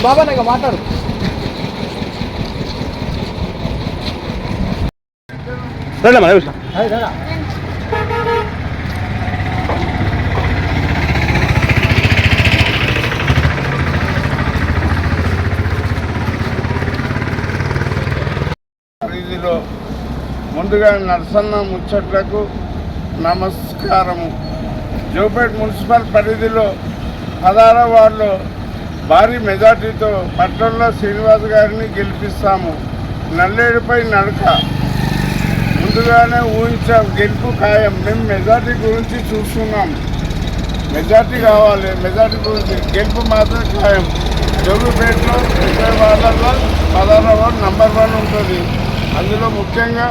బాబా నాకు మాట్లాడు. వీధిలో ముందుగా నరసన్న ముచ్చట్లకు నమస్కారము. జోపేట్ మున్సిపల్ పరిధిలో 16వ వార్డులో భారీ మెజార్టీతో పట్టణంలో శ్రీనివాస్ గారిని గెలిపిస్తాము. నల్లేడుపై నడక ముందుగానే ఊహించాం, గెలుపు ఖాయం. మేము మెజార్టీ గురించి చూస్తున్నాం, మెజార్టీ కావాలి, మెజార్టీ గురించి గెలుపు మాత్రం ఖాయం. జోగుపేటలో 20 వార్డులలో 16వ వార్డు నంబర్ 1 ఉంటుంది. అందులో ముఖ్యంగా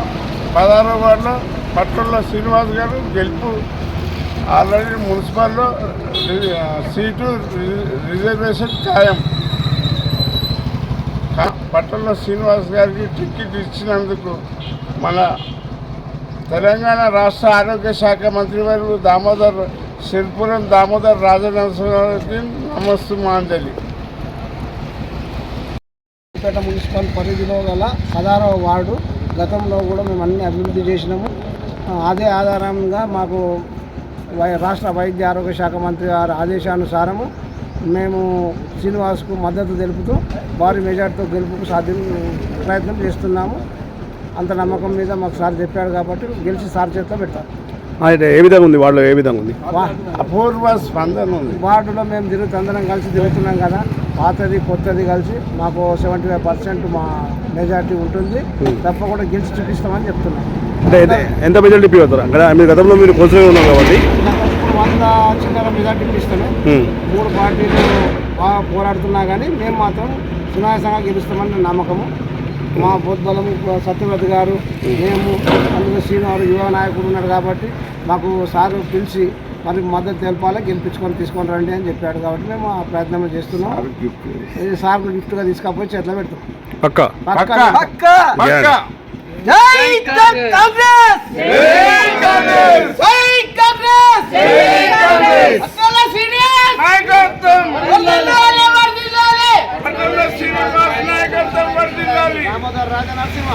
16వ వార్డులో పట్టణంలో శ్రీనివాస్ గారు గెలుపు. ఆల్రెడీ మున్సిపల్లో సీటు రిజర్వేషన్ ఖాయం. పట్టణంలో శ్రీనివాస్ గారికి టికెట్ ఇచ్చినందుకు మన తెలంగాణ రాష్ట్ర ఆరోగ్య శాఖ మంత్రి వారు సిరిపురం దామోదర్ రాజనరసింహారెడ్డి నమస్తమాంజలి. పేట మున్సిపల్ పరిధిలో గల 16వ వార్డు గతంలో కూడా మేము అన్ని అభివృద్ధి చేసినాము. అదే ఆధారంగా మాకు రాష్ట్ర వైద్య ఆరోగ్య శాఖ మంత్రి గారి ఆదేశానుసారము మేము శ్రీనివాస్కు మద్దతు తెలుపుతూ భారీ మెజార్టీతో గెలుపుకు ప్రయత్నం చేస్తున్నాము. అంత నమ్మకం మీద మాకు సార్ చెప్పాడు కాబట్టి గెలిచి సార్ చేతిలో పెడతారు. ఏ విధంగా ఉంది వార్డులో? ఏ విధంగా ఉంది? అపూర్వ స్పందన ఉంది. వార్డులో మేము అందరం కలిసి తిరుగుతున్నాం కదా, పాతది కొత్తది కలిసి మాకు 75% మా మెజార్టీ ఉంటుంది. తప్పకుండా గెలిచి చూపిస్తామని చెప్తున్నాం. అంటే ఎంత మెజార్టీ ఇవ్వతారు? అంటే మీరు గతంలో మీరు కోసమే ఉన్నారు కాబట్టి 100 చిన్నర మెజార్టీ ఇస్తాము. 3 పార్టీలు బాగా పోరాడుతున్నా కానీ మేము మాత్రం సునాయాసంగా గెలుస్తామని నమ్మకము. మా బోధబలము సత్యవతి గారు, మేము, అందులో శ్రీనివారు యువ నాయకుడు ఉన్నాడు కాబట్టి మాకు సారు పిలిచి మరి మద్దతు తెలపాలి, తీసుకొని రండి అని చెప్పాడు కాబట్టి మేము ఆ ప్రయత్నం చేస్తున్నాం. సార్కు గిఫ్ట్గా తీసుకపోయి చేతిలో పెడతాం. దామోదర్ రాజనరసింహ.